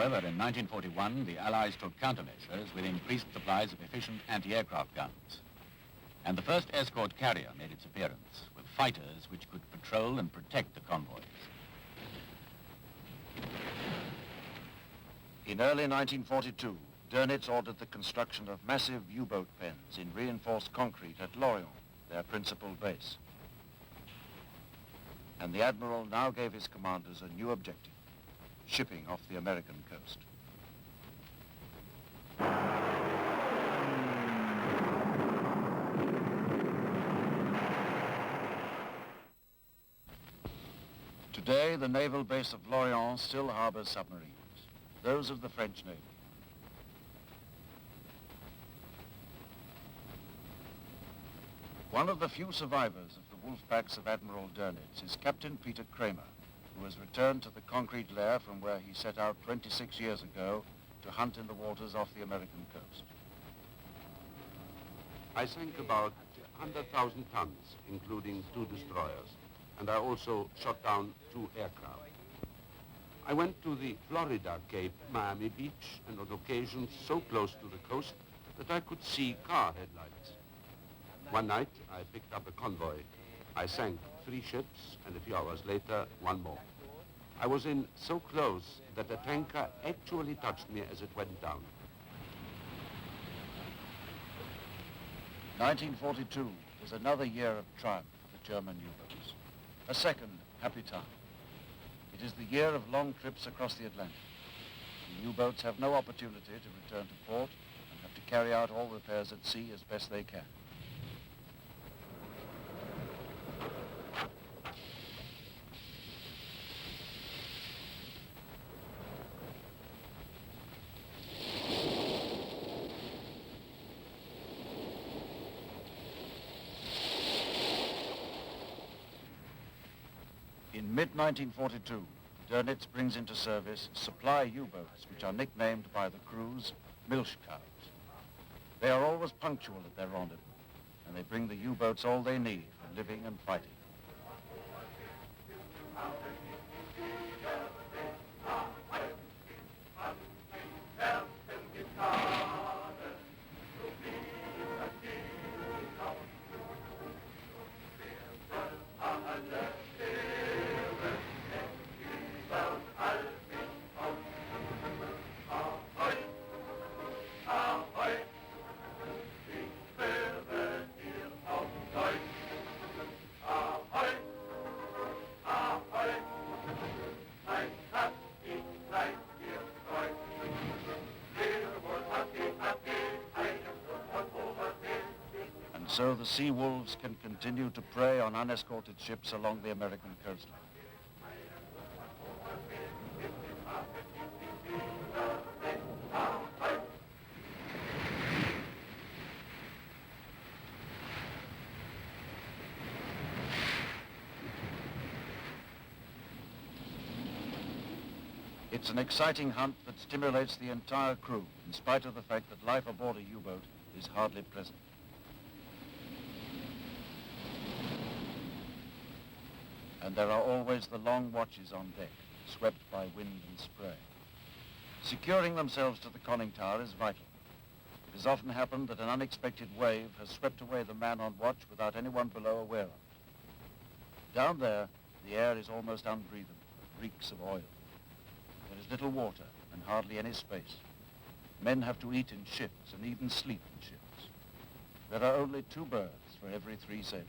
However, in 1941, the Allies took countermeasures with increased supplies of efficient anti-aircraft guns. And the first escort carrier made its appearance, with fighters which could patrol and protect the convoys. In early 1942, Dönitz ordered the construction of massive U-boat pens in reinforced concrete at Lorient, their principal base. And the Admiral now gave his commanders a new objective: shipping off the American coast. Today, the naval base of Lorient still harbors submarines, those of the French Navy. One of the few survivors of the wolf packs of Admiral Dönitz is Captain Peter Kramer, who has returned to the concrete lair from where he set out 26 years ago to hunt in the waters off the American coast. I sank about 100,000 tons, including 2 destroyers, and I also shot down 2 aircraft. I went to the Florida Cape, Miami Beach, and on occasions so close to the coast that I could see car headlights. One night, I picked up a convoy. I sank 3 ships, and a few hours later, 1 more. I was in so close that a tanker actually touched me as it went down. 1942 was another year of triumph for the German U-boats. A second happy time. It is the year of long trips across the Atlantic. The U-boats have no opportunity to return to port and have to carry out all repairs at sea as best they can. In mid-1942, Dönitz brings into service supply U-boats, which are nicknamed by the crews Milch cows. They are always punctual at their rendezvous, and they bring the U-boats all they need for living and fighting. So the sea wolves can continue to prey on unescorted ships along the American coastline. It's an exciting hunt that stimulates the entire crew, in spite of the fact that life aboard a U-boat is hardly pleasant. And there are always the long watches on deck, swept by wind and spray. Securing themselves to the conning tower is vital. It has often happened that an unexpected wave has swept away the man on watch without anyone below aware of it. Down there, the air is almost unbreathable, it reeks of oil. There is little water and hardly any space. Men have to eat in shifts and even sleep in shifts. There are only 2 berths for every 3 sailors.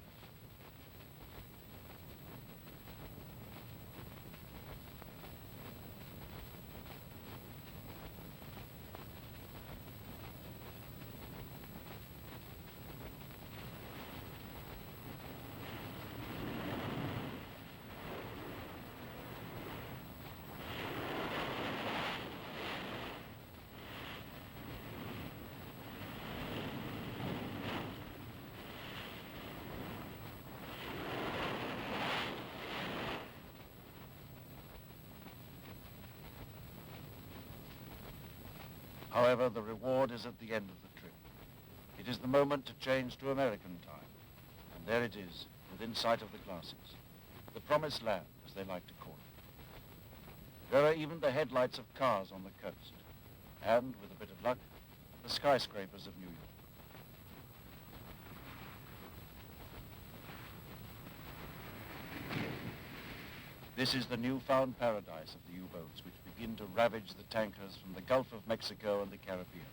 However, the reward is at the end of the trip. It is the moment to change to American time. And there it is, within sight of the glasses. The promised land, as they like to call it. There are even the headlights of cars on the coast. And, with a bit of luck, the skyscrapers of New York. This is the newfound paradise of the U-boats, which begin to ravage the tankers from the Gulf of Mexico and the Caribbean.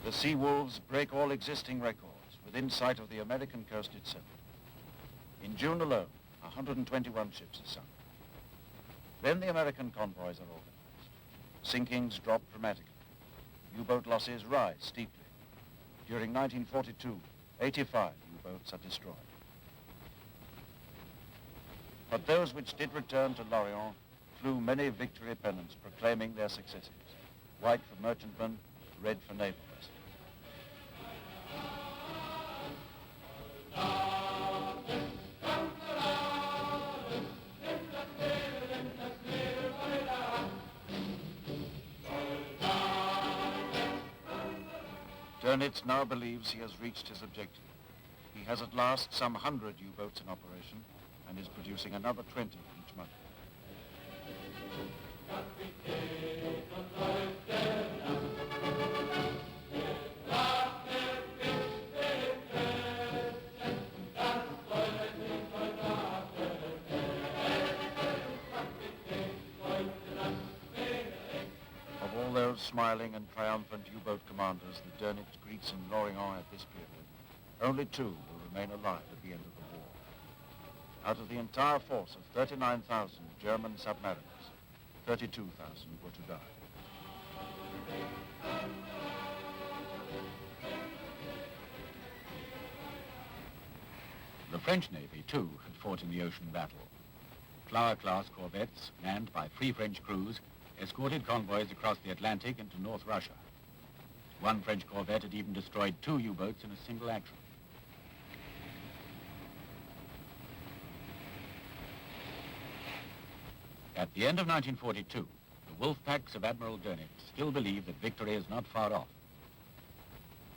The sea wolves break all existing records within sight of the American coast itself. In June alone, 121 ships are sunk. Then the American convoys are organized. Sinkings drop dramatically. U-boat losses rise steeply. During 1942, 85 U-boats are destroyed. But those which did return to Lorient flew many victory pennants proclaiming their successes. White for merchantmen, red for naval vessels. Dönitz now believes he has reached his objective. He has at last some 100 U-boats in operation and is producing another 20 each month. Smiling and triumphant U-boat commanders that Dönitz greets in Lorient at this period, only 2 will remain alive at the end of the war. Out of the entire force of 39,000 German submariners, 32,000 were to die. The French Navy, too, had fought in the ocean battle. Flower-class corvettes, manned by Free French crews, escorted convoys across the Atlantic into North Russia. One French corvette had even destroyed 2 U-boats in a single action. At the end of 1942, the wolf packs of Admiral Dönitz still believe that victory is not far off.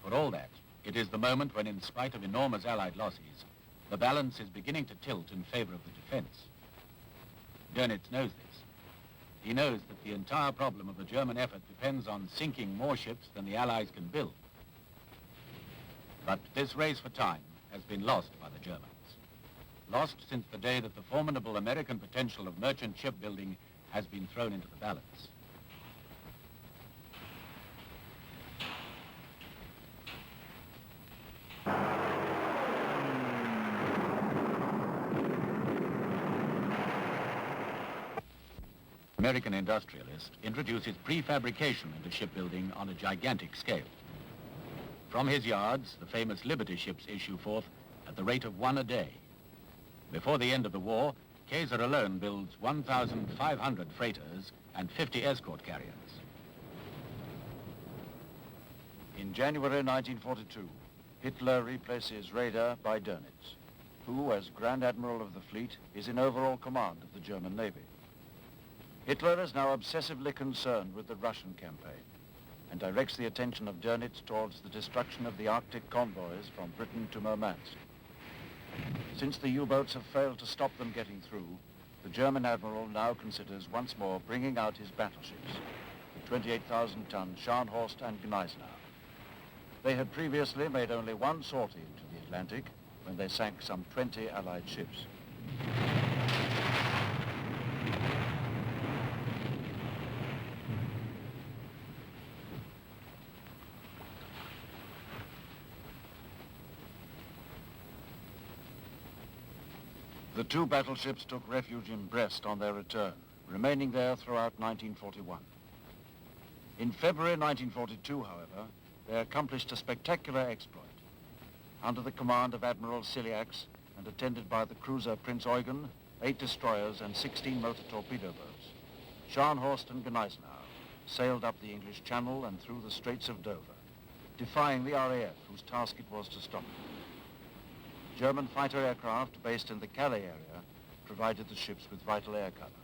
For all that, it is the moment when, in spite of enormous Allied losses, the balance is beginning to tilt in favor of the defense. Dönitz knows this. He knows that the entire problem of the German effort depends on sinking more ships than the Allies can build. But this race for time has been lost by the Germans. Lost since the day that the formidable American potential of merchant shipbuilding has been thrown into the balance. American industrialist introduces prefabrication into shipbuilding on a gigantic scale. From his yards, the famous Liberty ships issue forth at the rate of 1 a day. Before the end of the war, Kaiser alone builds 1,500 freighters and 50 escort carriers. In January 1942, Hitler replaces Raeder by Dönitz, who, as Grand Admiral of the fleet, is in overall command of the German Navy. Hitler is now obsessively concerned with the Russian campaign and directs the attention of Dönitz towards the destruction of the Arctic convoys from Britain to Murmansk. Since the U-boats have failed to stop them getting through, the German admiral now considers once more bringing out his battleships, the 28,000-ton Scharnhorst and Gneisenau. They had previously made only one sortie into the Atlantic when they sank some 20 Allied ships. The 2 battleships took refuge in Brest on their return, remaining there throughout 1941. In February 1942, however, they accomplished a spectacular exploit. Under the command of Admiral Ciliax and attended by the cruiser Prince Eugen, 8 destroyers and 16 motor torpedo boats, Scharnhorst and Gneisenau sailed up the English Channel and through the Straits of Dover, defying the RAF, whose task it was to stop them. German fighter aircraft based in the Calais area provided the ships with vital air cover.